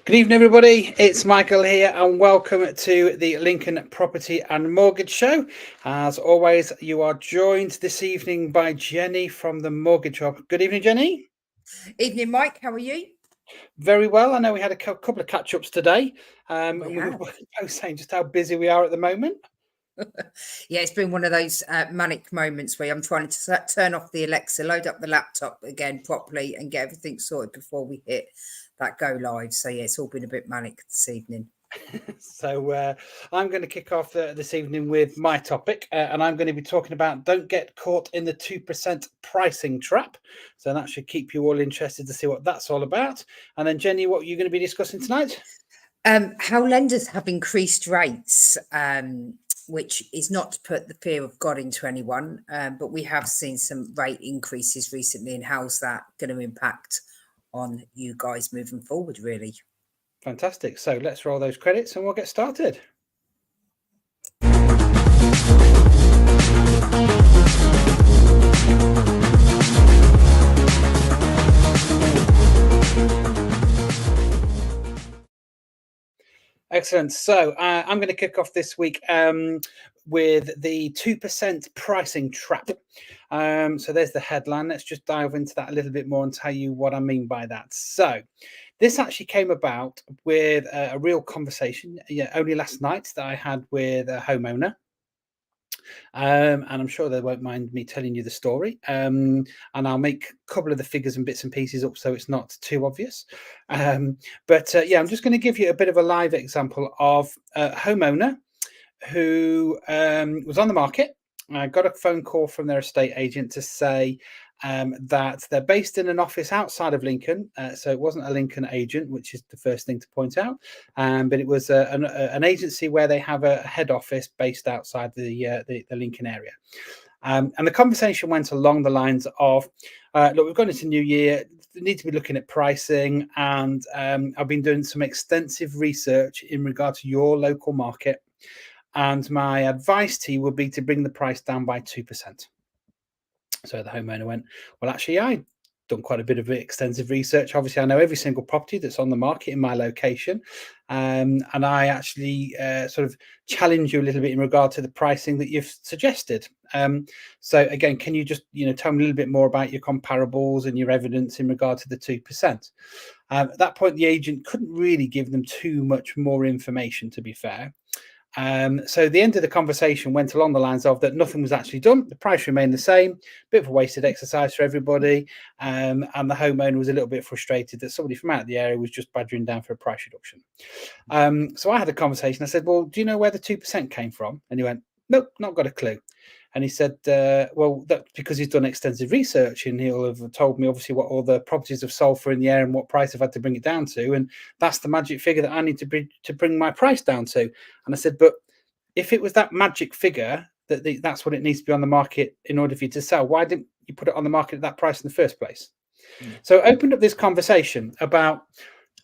Good evening, everybody. It's Michael here, and welcome to the Lincoln Property and Mortgage Show. As always, you are joined this evening by Jenny from the Mortgage Hub. Good evening, Jenny. Evening, Mike. How are you? Very well. I know we had a couple of catch-ups today, and We we were have. both saying just how busy we are at the moment. Yeah, it's been one of those manic moments where I'm trying to turn off the Alexa, load up the laptop again properly, and get everything sorted before we hit that go live. So yeah, it's all been a bit manic this evening. So I'm going to kick off this evening with my topic, and I'm going to be talking about don't get caught in the 2% pricing trap. So that should keep you all interested to see what that's all about. And then, Jenny, what are you going to be discussing tonight? How lenders have increased rates, which is not to put the fear of God into anyone, but we have seen some rate increases recently, and how's that going to impact on you guys moving forward, really? Fantastic. So let's roll those credits and we'll get started. Excellent. So I'm going to kick off this week with the 2% pricing trap. So there's the headline. Let's just dive into that a little bit more and tell you what I mean by that. So this actually came about with a real conversation only last night that I had with a homeowner. And I'm sure they won't mind me telling you the story. And I'll make a couple of the figures and bits and pieces up so it's not too obvious. But yeah, I'm just going to give you a bit of a live example of a homeowner who was on the market. I got a phone call from their estate agent to say that they're based in an office outside of Lincoln. So it wasn't a Lincoln agent, which is the first thing to point out. But it was an agency where they have a head office based outside the Lincoln area. And the conversation went along the lines of, look, we've gone into New Year, we need to be looking at pricing. And I've been doing some extensive research in regard to your local market. And my advice to you would be to bring the price down by 2%. So the homeowner went, well, actually, I done quite a bit of extensive research. Obviously, I know every single property that's on the market in my location. And I actually sort of challenge you a little bit in regard to the pricing that you've suggested. So again, can you just, tell me a little bit more about your comparables and your evidence in regard to the 2%? At that point, the agent couldn't really give them too much more information, to be fair. So the end of the conversation went along the lines of that nothing was actually done. The price remained the same, bit of a wasted exercise for everybody. And the homeowner was a little bit frustrated that somebody from out of the area was just badgering down for a price reduction. So I had a conversation. I said, well, do you know where the 2% came from? And he went, nope, not got a clue. And he said, well, that's because he's done extensive research and he'll have told me obviously what all the properties have sold for in the area and what price I've had to bring it down to. And that's the magic figure that I need to bring my price down to. And I said, but if it was that magic figure, that's what it needs to be on the market in order for you to sell, why didn't you put it on the market at that price in the first place? So I opened up this conversation about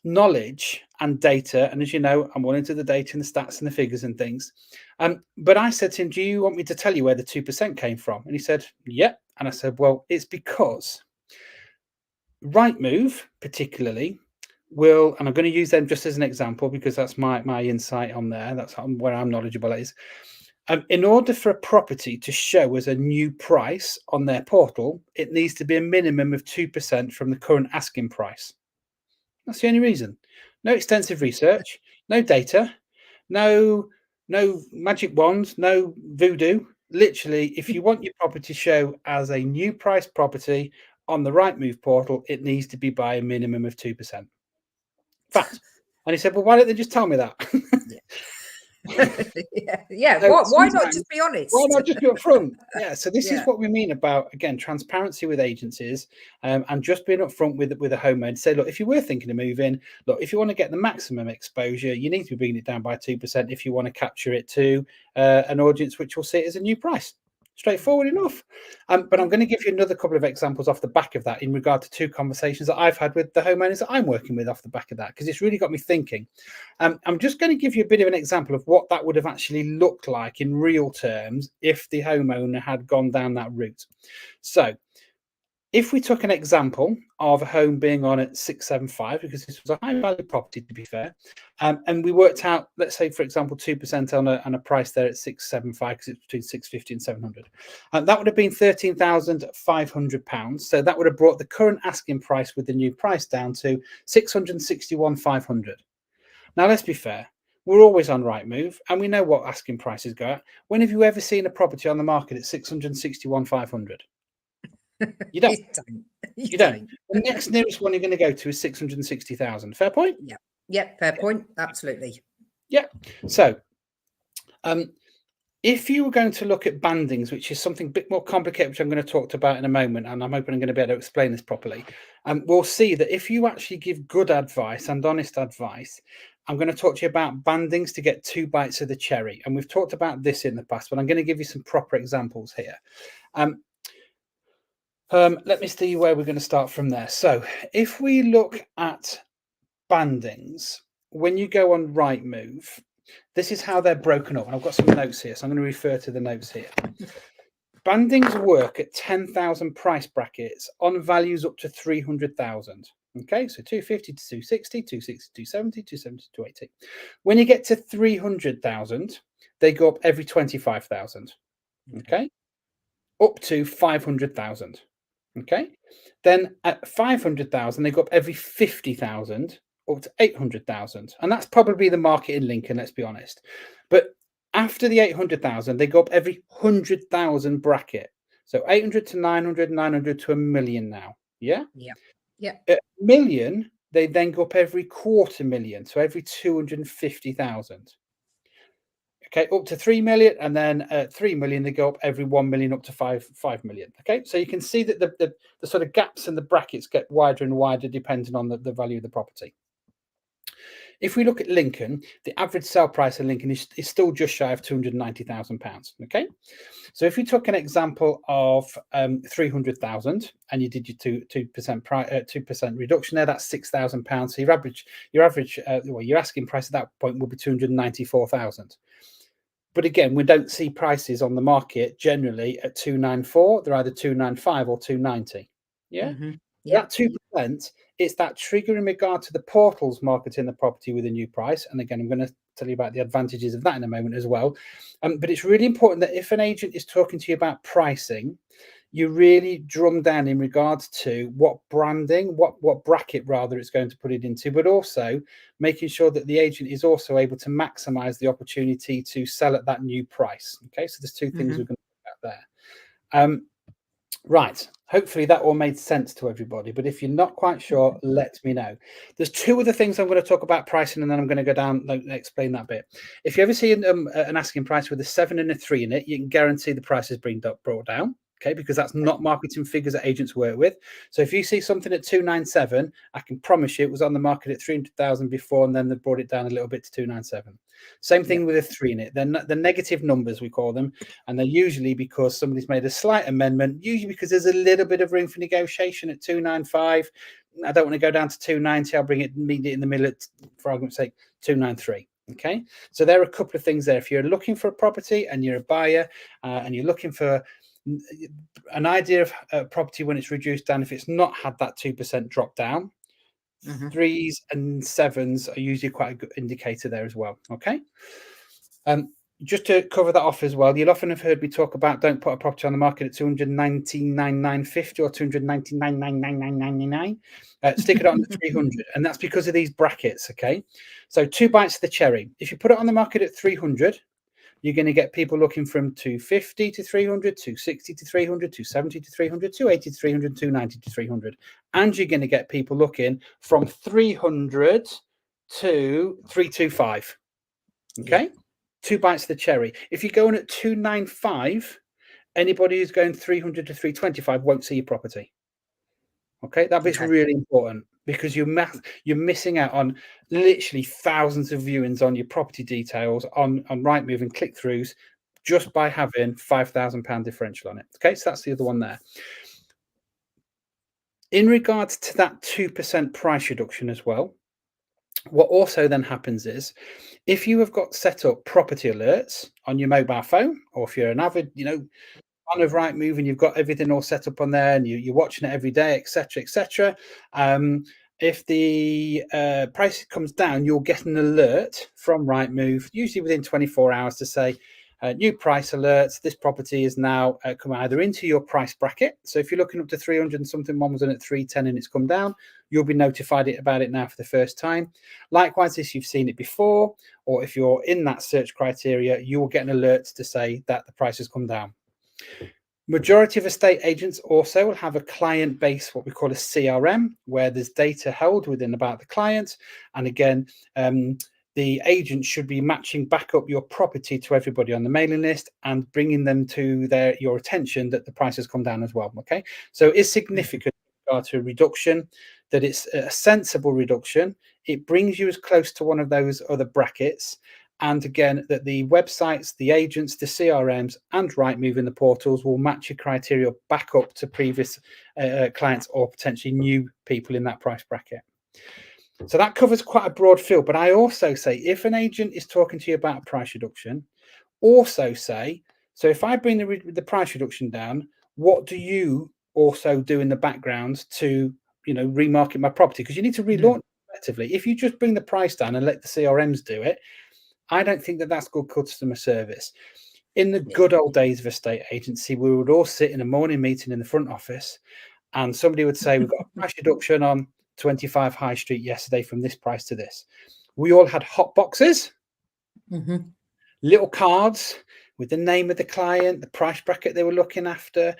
knowledge and data. And as you know, I'm all into the data and the stats and the figures and things. But I said to him, do you want me to tell you where the 2% came from? And he said, yeah. And I said, well, it's because Rightmove particularly will, and I'm going to use them just as an example because that's my insight on there. That's where I'm knowledgeable is. In order for a property to show as a new price on their portal, it needs to be a minimum of 2% from the current asking price. That's the only reason. No extensive research, no data, no magic wand, no voodoo. Literally, if you want your property to show as a new price property on the Rightmove portal, it needs to be by a minimum of 2%. Fact. And he said, well, why don't they just tell me that? Yeah. So why not just be honest? Why not just be upfront? Yeah. So this is what we mean about, again, transparency with agencies and just being upfront with a homeowner. Say, look, if you were thinking of moving, look, if you want to get the maximum exposure, you need to be bringing it down by 2% if you want to capture it to an audience which will see it as a new price. Straightforward enough. But I'm going to give you another couple of examples off the back of that in regard to two conversations that I've had with the homeowners that I'm working with off the back of that, because it's really got me thinking. I'm just going to give you a bit of an example of what that would have actually looked like in real terms if the homeowner had gone down that route. So If we took an example of a home being on at 675, because this was a high value property, to be fair, and we worked out, let's say, for example, 2% on a price there at 675, because it's between 650 and 700, that would have been £13,500. So that would have brought the current asking price with the new price down to 661,500. Now, let's be fair. We're always on Rightmove, and we know what asking prices go at. When have you ever seen a property on the market at 661,500? You don't. You don't. The next nearest one you're going to go to is 660,000. Fair point? Yeah. Yeah, fair point. Absolutely. Yeah. So, if you were going to look at bandings, which is something a bit more complicated, which I'm going to talk about in a moment, and I'm hoping I'm going to be able to explain this properly, we'll see that if you actually give good advice and honest advice, I'm going to talk to you about bandings to get 2 bites of the cherry. And we've talked about this in the past, but I'm going to give you some proper examples here. Let me see where we're going to start from there. So if we look at bandings, when you go on Rightmove, this is how they're broken up. And I've got some notes here, so I'm going to refer to the notes here. Bandings work at 10,000 price brackets on values up to 300,000. Okay, so 250 to 260, 260 to 270, 270 to 280. When you get to 300,000, they go up every 25,000. Okay, up to 500,000. Okay, then at 500,000, they go up every 50,000 up to 800,000. And that's probably the market in Lincoln, let's be honest. But after the 800,000, they go up every 100,000 bracket. So 800 to 900, 900 to 1 million now. Yeah? Yeah. Yeah. At 1 million, they then go up every 250,000. So every 250,000. Okay, up to 3 million, and then at 3 million, they go up every 1 million up to 5 million. Okay, so you can see that the sort of gaps in the brackets get wider and wider depending on the value of the property. If we look at Lincoln, the average sale price in Lincoln is still just shy of £290,000. Okay, so if you took an example of 300,000 and you did your 2% reduction there, that's £6,000. So your asking price at that point will be 294,000. But again, we don't see prices on the market generally at 294. They're either 295 or 290. Yeah. Mm-hmm. Yeah. That 2%, it's that trigger in regard to the portals marketing the property with a new price. And again, I'm going to tell you about the advantages of that in a moment as well. But it's really important that if an agent is talking to you about pricing, you really drum down in regards to what branding, what bracket rather it's going to put it into, but also making sure that the agent is also able to maximize the opportunity to sell at that new price. Okay, so there's 2 things we're going to look at there. Right, hopefully that all made sense to everybody, but if you're not quite sure, let me know. There's 2 other things I'm going to talk about pricing, and then I'm going to go down and explain that bit. If you ever see an asking price with a 7 and a 3 in it, you can guarantee the price is being brought down. Okay, because that's not marketing figures that agents work with. So if you see something at 297, I can promise you it was on the market at 300,000 before, and then they brought it down a little bit to 297. Same thing with a 3 in it. They're the negative numbers, we call them, and they're usually because somebody's made a slight amendment, usually because there's a little bit of room for negotiation at 295. I don't want to go down to 290. I'll meet it in the middle at, for argument's sake, 293. Okay, so there are a couple of things there. If you're looking for a property and you're a buyer and you're looking for an idea of property when it's reduced down, if it's not had that 2% drop down, 3s and 7s are usually quite a good indicator there as well. Okay, just to cover that off as well, you'll often have heard me talk about don't put a property on the market at 299,950 or 299,999. Stick it on at 300, and that's because of these brackets. Okay, so 2 bites of the cherry. If you put it on the market at 300, you're going to get people looking from 250 to 300, 260 to 300, 270 to 300, 280 to 300, 290 to 300. And you're going to get people looking from 300 to 325. Okay? 2 bites of the cherry. If you're going at 295, anybody who's going 300 to 325 won't see your property. Okay? That bit's really important, because you're missing out on literally thousands of viewings on your property details on Rightmove and click-throughs just by having £5,000 differential on it. Okay, so that's the other one there. In regards to that 2% price reduction as well, what also then happens is if you have got set up property alerts on your mobile phone, or if you're an avid, on a Rightmove and you've got everything all set up on there and you're watching it every day, etc., etc. If the price comes down, you'll get an alert from Rightmove, usually within 24 hours, to say, new price alerts. This property is now come either into your price bracket. So if you're looking up to 300 and something, one was in at 310 and it's come down, you'll be notified about it now for the first time. Likewise, if you've seen it before, or if you're in that search criteria, you will get an alert to say that the price has come down. Majority of estate agents also will have a client base, what we call a CRM, where there's data held within about the client. And again, the agent should be matching back up your property to everybody on the mailing list and bringing them to your attention that the price has come down as well. Okay, so it's significant in regard to a reduction, that it's a sensible reduction. It brings you as close to one of those other brackets. And again, that the websites, the agents, the CRMs, and Rightmove in the portals will match your criteria back up to previous clients or potentially new people in that price bracket. So that covers quite a broad field. But I also say, if an agent is talking to you about a price reduction, also say, so if I bring the price reduction down, what do you also do in the background to, remarket my property? Because you need to relaunch effectively. If you just bring the price down and let the CRMs do it, I don't think that that's good customer service. In the good old days of estate agency, we would all sit in a morning meeting in the front office and somebody would say, we've got a price reduction on 25 High Street yesterday from this price to this. We all had hot boxes, little cards with the name of the client, the price bracket they were looking after,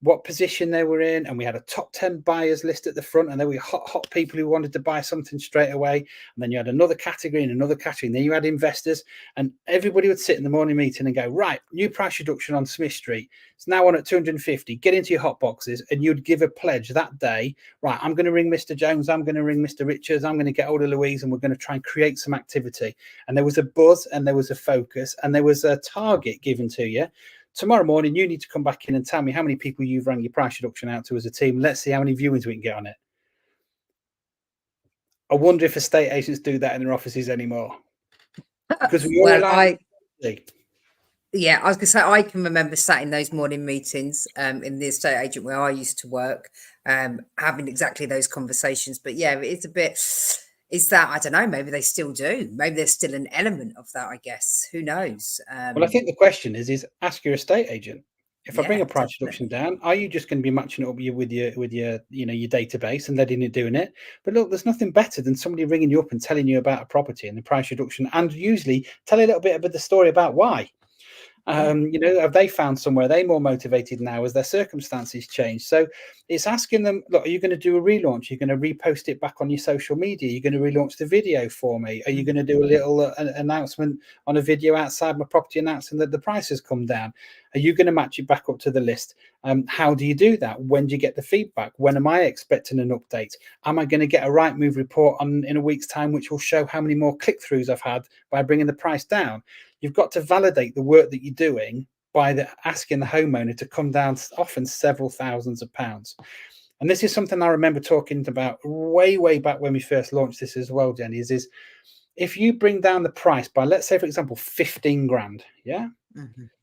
what position they were in, and we had a top 10 buyers list at the front, and there were hot people who wanted to buy something straight away, and then you had another category and another category, and then you had investors, and everybody would sit in the morning meeting and go, right, new price reduction on Smith Street, it's now on at 250, get into your hot boxes, and you'd give a pledge that day, right, I'm going to ring Mr. Jones, I'm going to ring Mr. Richards, I'm going to get hold of Louise, and we're going to try and create some activity. And there was a buzz and there was a focus and there was a target given to you. Tomorrow morning, you need to come back in and tell me how many people you've rang your price reduction out to as a team. Let's see how many viewings we can get on it. I wonder if estate agents do that in their offices anymore. Because we all rely on yeah, I was going to say, I can remember sat in those morning meetings in the estate agent where I used to work, having exactly those conversations. But yeah, it's a bit... Is that, I don't know, maybe they still do. Maybe there's still an element of that, I guess. Who knows? Well, I think the question is ask your estate agent. If I bring a price reduction down, are you just going to be matching it up with your your database and letting it doing it? But look, there's nothing better than somebody ringing you up and telling you about a property and the price reduction, and usually tell a little bit about the story about why. Have they found somewhere? Are they more motivated now as their circumstances change? So it's asking them, look, are you going to do a relaunch? Are you going to repost it back on your social media? Are you going to relaunch the video for me? Are you going to do a little announcement on a video outside my property announcing that the price has come down? Are you going to match it back up to the list? How do you do that? When do you get the feedback? When am I expecting an update? Am I going to get a Rightmove report in a week's time, which will show how many more click-throughs I've had by bringing the price down? You've got to validate the work that you're doing by asking the homeowner to come down often several thousands of pounds. And this is something I remember talking about way back when we first launched this as well, Jenny, is if you bring down the price by, let's say, for example, 15 grand,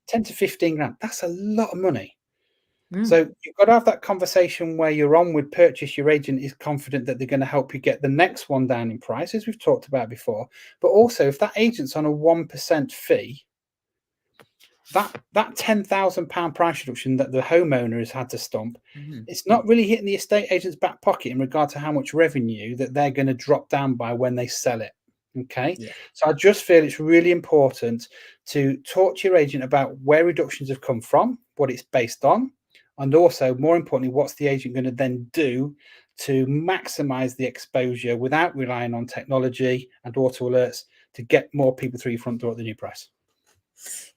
10 to 15 grand, that's a lot of money. So you've got to have that conversation where your onward purchase, your agent is confident that they're going to help you get the next one down in price, as we've talked about before. But also, if that agent's on a 1% fee, that £10,000 price reduction that the homeowner has had to stomp, it's not really hitting the estate agent's back pocket in regard to how much revenue that they're going to drop down by when they sell it. Okay, so I just feel it's really important to talk to your agent about where reductions have come from, what it's based on, and also, more importantly, what's the agent going to then do to maximize the exposure without relying on technology and auto alerts to get more people through your front door at the new price.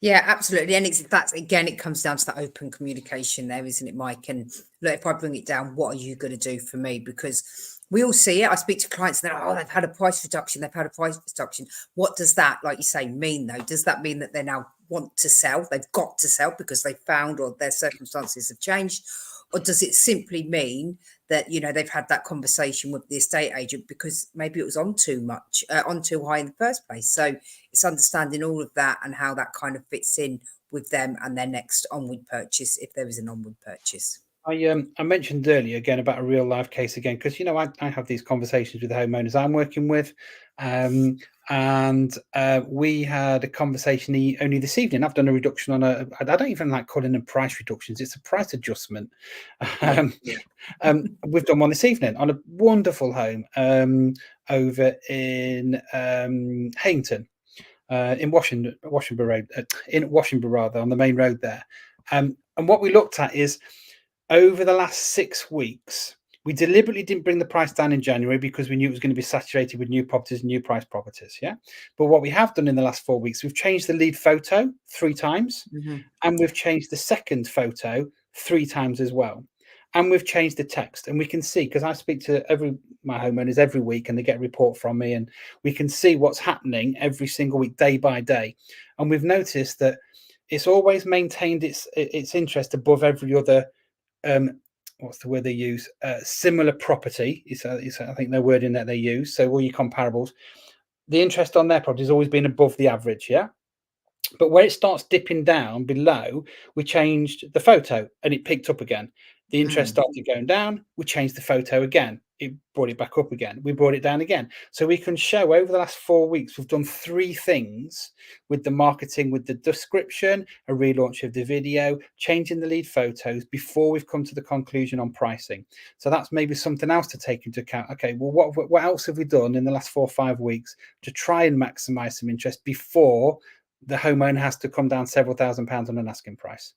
Yeah, absolutely. And it comes down to that open communication there, isn't it, Mike? And look, if I bring it down, what are you going to do for me? Because we all see it. I speak to clients and they're, they've had a price reduction. They've had a price reduction. What does that, like you say, mean though? Does that mean that they now want to sell? They've got to sell because they found or their circumstances have changed? Or does it simply mean that, they've had that conversation with the estate agent because maybe it was on too high in the first place? So it's understanding all of that and how that kind of fits in with them and their next onward purchase, if there is an onward purchase. I mentioned earlier again about a real life case again, because I have these conversations with the homeowners I'm working with, and we had a conversation only this evening. I've done a reduction on I don't even like calling them price reductions; it's a price adjustment. Yeah. We've done one this evening on a wonderful home over in Hayington, in Washington Road, in Washington rather, on the main road there. And what we looked at is, over the last 6 weeks, we deliberately didn't bring the price down in January because we knew it was going to be saturated with new properties and new price properties. Yeah. But what we have done in the last 4 weeks, we've changed the lead photo 3 times, and we've changed the second photo 3 times as well. And we've changed the text, and we can see, because I speak to my homeowners every week and they get a report from me, and we can see what's happening every single week, day by day. And we've noticed that it's always maintained its interest above every other, what's the word they use? Similar property is I think the wording that they use. So all your comparables, the interest on their property has always been above the average. Yeah. But where it starts dipping down below, we changed the photo and it picked up again. The interest started going down. We changed the photo again. It brought it back up again. We brought it down again. So we can show over the last 4 weeks, we've done 3 things with the marketing, with the description, a relaunch of the video, changing the lead photos before we've come to the conclusion on pricing. So that's maybe something else to take into account. Okay, well, what else have we done in the last 4 or 5 weeks to try and maximize some interest before the homeowner has to come down several £1,000s on an asking price?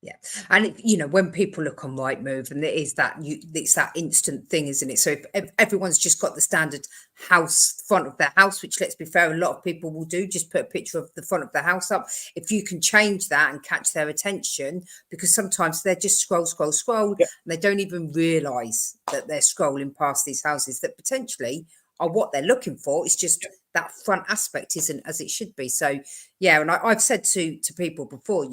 Yeah, and when people look on Rightmove, and it's that instant thing, isn't it? So if everyone's just got the standard house front of their house, which, let's be fair, a lot of people will do, just put a picture of the front of the house up. If you can change that and catch their attention, because sometimes they're just scroll, Yeah. and they don't even realise that they're scrolling past these houses that potentially are what they're looking for. It's just that front aspect isn't as it should be. So yeah, and I've said to people before,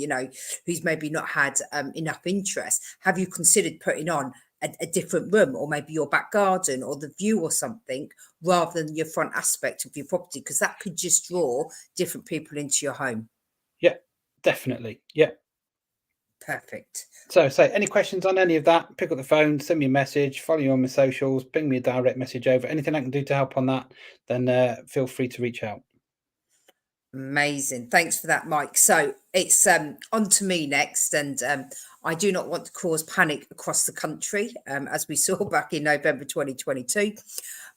who's maybe not had enough interest, have you considered putting on a different room, or maybe your back garden or the view or something, rather than your front aspect of your property, because that could just draw different people into your home. Yeah, definitely. Yeah. Perfect. So any questions on any of that, pick up the phone, send me a message, follow you on my socials, ping me a direct message over. Anything I can do to help on that, then feel free to reach out. Amazing. Thanks for that, Mike. So it's on to me next. And I do not want to cause panic across the country, as we saw back in November 2022.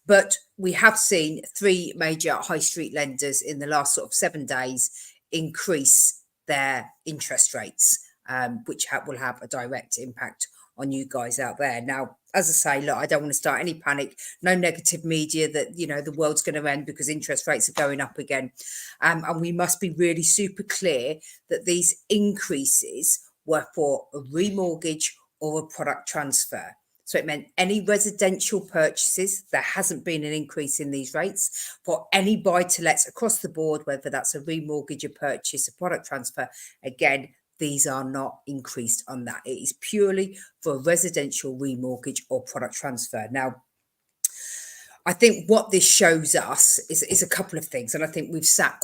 But we have seen 3 major high street lenders in the last sort of 7 days increase their interest rates, which will have a direct impact on you guys out there. Now, as I say, look, I don't want to start any panic, no negative media that, the world's going to end because interest rates are going up again. And we must be really super clear that these increases were for a remortgage or a product transfer. So it meant any residential purchases, there hasn't been an increase in these rates. For any buy-to-lets across the board, whether that's a remortgage, a purchase, a product transfer, again, these are not increased on that. It is purely for a residential remortgage or product transfer. Now, I think what this shows us is a couple of things. And I think we've sat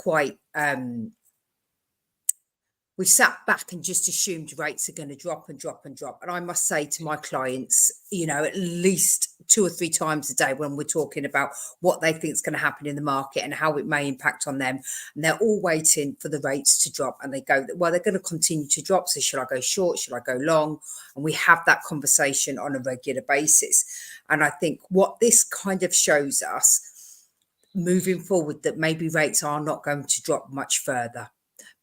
we've sat back and just assumed rates are going to drop and drop and drop. And I must say to my clients, at least 2 or 3 times a day when we're talking about what they think is going to happen in the market and how it may impact on them. And they're all waiting for the rates to drop. And they go, well, they're going to continue to drop. So should I go short? Should I go long? And we have that conversation on a regular basis. And I think what this kind of shows us moving forward, that maybe rates are not going to drop much further.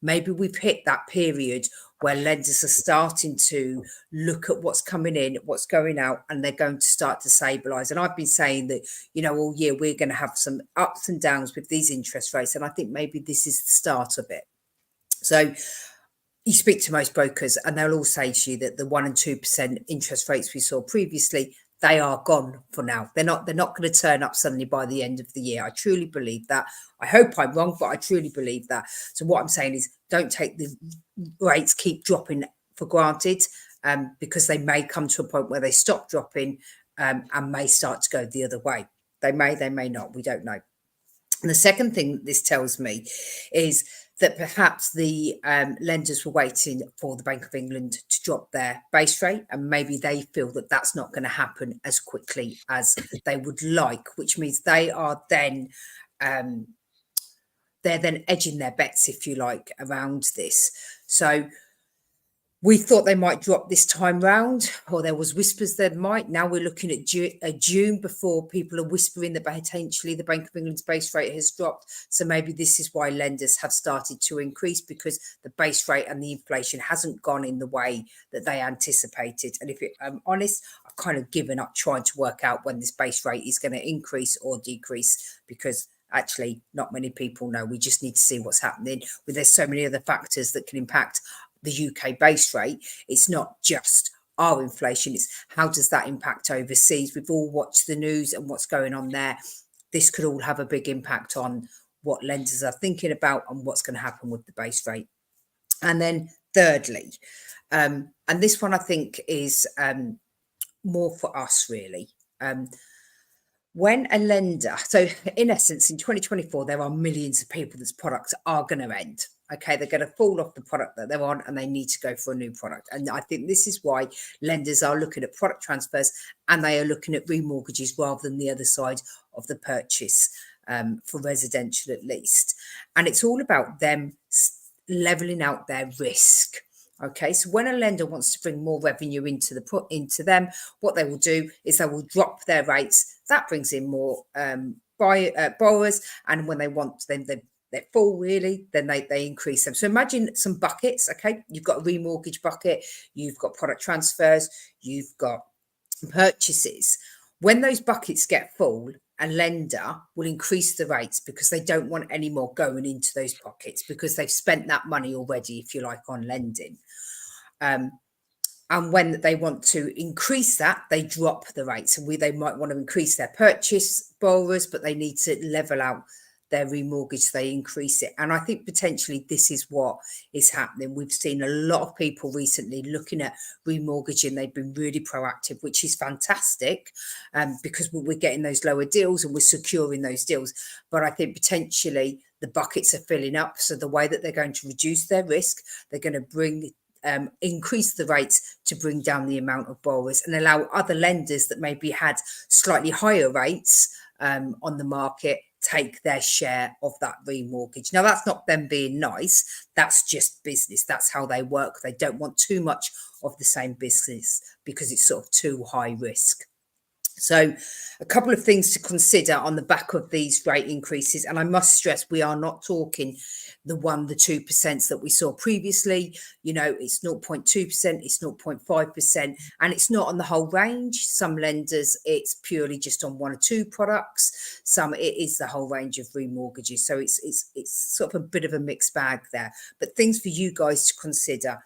Maybe we've hit that period where lenders are starting to look at what's coming in, what's going out, and they're going to start to stabilise. And I've been saying that, all year we're going to have some ups and downs with these interest rates. And I think maybe this is the start of it. So you speak to most brokers and they'll all say to you that the 1% and 2% interest rates we saw previously, they are gone for now. They're not going to turn up suddenly by the end of the year. I truly believe that. I hope I'm wrong, but I truly believe that. So what I'm saying is, don't take the rates keep dropping for granted, because they may come to a point where they stop dropping, and may start to go the other way. They may not. We don't know. And the second thing this tells me is that perhaps the lenders were waiting for the Bank of England to drop their base rate, and maybe they feel that that's not going to happen as quickly as they would like, which means they are then they're then edging their bets, if you like, around this. So we thought they might drop this time round, or there was whispers they might. Now we're looking at June before people are whispering that potentially the Bank of England's base rate has dropped. So maybe this is why lenders have started to increase, because the base rate and the inflation hasn't gone in the way that they anticipated. And if I'm honest, I've kind of given up trying to work out when this base rate is going to increase or decrease, because actually not many people know. We just need to see what's happening. There's so many other factors that can impact the UK base rate. It's not just our inflation, it's how does that impact overseas. We've all watched the news and what's going on there. This could all have a big impact on what lenders are thinking about and what's going to happen with the base rate. And then thirdly, and this one I think is more for us really, when a lender, so in essence, in 2024, there are millions of people that's products are going to end. Okay, they're going to fall off the product that they're on and they need to go for a new product. And I think this is why lenders are looking at product transfers and they are looking at remortgages rather than the other side of the purchase, for residential at least. And it's all about them leveling out their risk. Okay, so when a lender wants to bring more revenue into them, what they will do is they will drop their rates. That brings in more borrowers, and when they want, then they're full really, then they increase them. So imagine some buckets. Okay, you've got a remortgage bucket, you've got product transfers, you've got purchases. When those buckets get full, a lender will increase the rates because they don't want any more going into those pockets, because they've spent that money already, if you like, on lending. And when they want to increase that, they drop the rates. And they might want to increase their purchase borrowers, but they need to level out their remortgage, they increase it. And I think potentially this is what is happening. We've seen a lot of people recently looking at remortgaging. They've been really proactive, which is fantastic, because we're getting those lower deals and we're securing those deals. But I think potentially the buckets are filling up. So the way that they're going to reduce their risk, they're going to increase the rates to bring down the amount of borrowers and allow other lenders that maybe had slightly higher rates on the market take their share of that remortgage. Now, that's not them being nice. That's just business. That's how they work. They don't want too much of the same business because it's sort of too high risk. So a couple of things to consider on the back of these rate increases. And I must stress, we are not talking the 2% that we saw previously. You know, it's 0.2%, it's 0.5%, and it's not on the whole range. Some lenders, it's purely just on 1 or 2 products. Some, it is the whole range of remortgages. So it's sort of a bit of a mixed bag there. But things for you guys to consider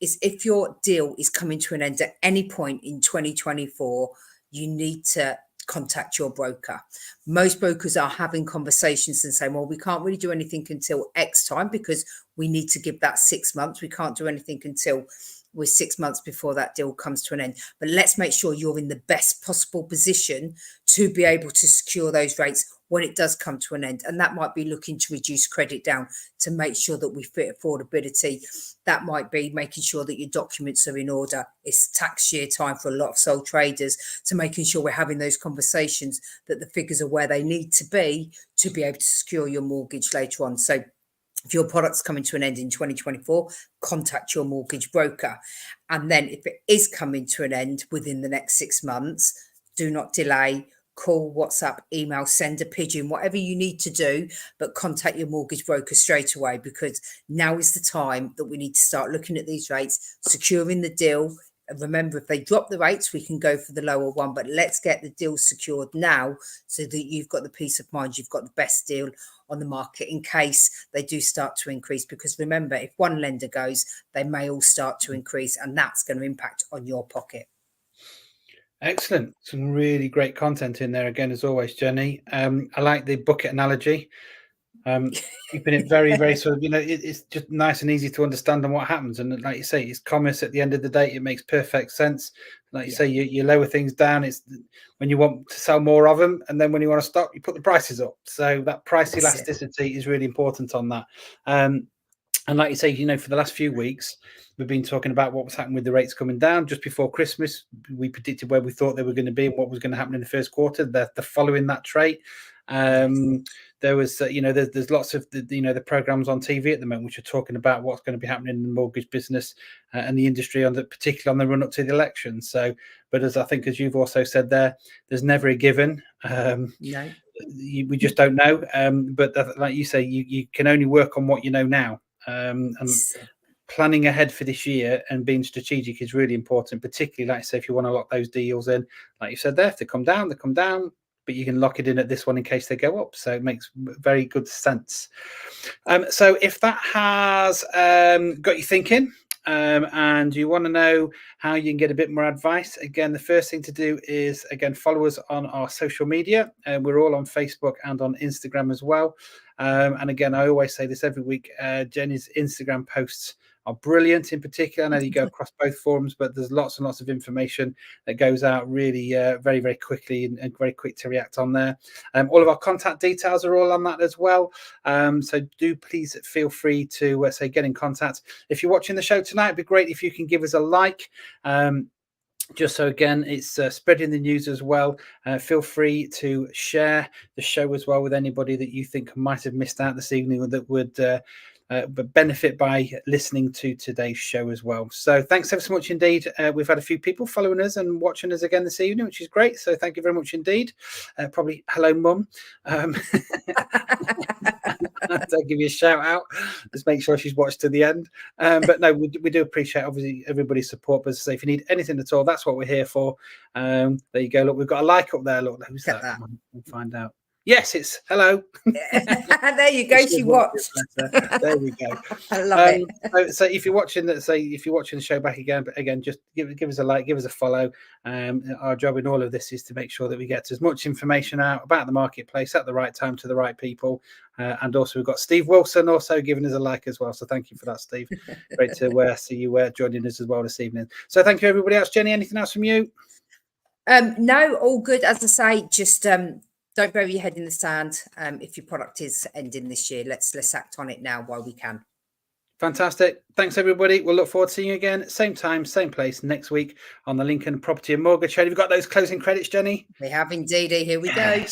is if your deal is coming to an end at any point in 2024, you need to contact your broker. Most brokers are having conversations and saying, well, we can't really do anything until X time because we need to give that 6 months. We can't do anything until we're 6 months before that deal comes to an end. But let's make sure you're in the best possible position to be able to secure those rates when it does come to an end. And that might be looking to reduce credit down to make sure that we fit affordability. That might be making sure that your documents are in order. It's tax year time for a lot of sole traders. So making sure we're having those conversations that the figures are where they need to be able to secure your mortgage later on. So if your product's coming to an end in 2024, contact your mortgage broker. And then if it is coming to an end within the next 6 months, do not delay. Call, WhatsApp, email, send a pigeon, whatever you need to do, but contact your mortgage broker straight away, because now is the time that we need to start looking at these rates, securing the deal. And remember, if they drop the rates, we can go for the lower one, but let's get the deal secured now so that you've got the peace of mind, you've got the best deal on the market in case they do start to increase. Because remember, if one lender goes, they may all start to increase, and that's going to impact on your pocket. Excellent. Some really great content in there again, as always, Jenny. I like the bucket analogy. Keeping it very, very sort of, it's just nice and easy to understand on what happens. And like you say, it's commerce at the end of the day. It makes perfect sense. Like you say, you lower things down. It's when you want to sell more of them, and then when you want to stop, you put the prices up. So that price elasticity is really important on that. And like you say, for the last few weeks, we've been talking about what was happening with the rates coming down just before Christmas. We predicted where we thought they were going to be and what was going to happen in the first quarter. They're following that trait. There was, there's lots of the programs on TV at the moment which are talking about what's going to be happening in the mortgage business and the industry, particularly on the run up to the election. So, but as you've also said there's never a given. No. We just don't know. But like you say, you can only work on what you know now. And planning ahead for this year and being strategic is really important, particularly like I say, if you want to lock those deals in, like you said there, if they come down, but you can lock it in at this one in case they go up. So it makes very good sense. So if that has got you thinking, and you want to know how you can get a bit more advice, again, the first thing to do is, again, follow us on our social media. We're all on Facebook and on Instagram as well. And again, I always say this every week, Jenny's Instagram posts are brilliant in particular. I know you go across both forums, but there's lots and lots of information that goes out really very, very quickly and very quick to react on there. All of our contact details are all on that as well. So do please feel free to get in contact. If you're watching the show tonight, it'd be great if you can give us a like. Just so again, it's spreading the news as well. Feel free to share the show as well with anybody that you think might have missed out this evening or that would benefit by listening to today's show as well. So thanks ever so much indeed. We've had a few people following us and watching us again this evening, which is great. So thank you very much indeed. Probably hello, Mum. I'll give you a shout out. Just make sure she's watched to the end. But no, we do appreciate obviously everybody's support. But as I say, if you need anything at all, that's what we're here for. There you go. Look, we've got a like up there. Look, who's that? We'll find out. Yes, it's hello. There you go. She watched. There we go. I love it. So if you're watching the show back again, but again, just give us a like, give us a follow. Our job in all of this is to make sure that we get as much information out about the marketplace at the right time to the right people. And also we've got Steve Wilson also giving us a like as well. So thank you for that, Steve. Great to see you joining us as well this evening. So thank you everybody else. Jenny, anything else from you? No, all good. As I say, just don't bury your head in the sand. If your product is ending this year, let's act on it now while we can. Fantastic. Thanks, everybody. We'll look forward to seeing you again, same time, same place next week on the Lincoln Property and Mortgage Show. Have you got those closing credits, Jenny? We have indeed. Here we go.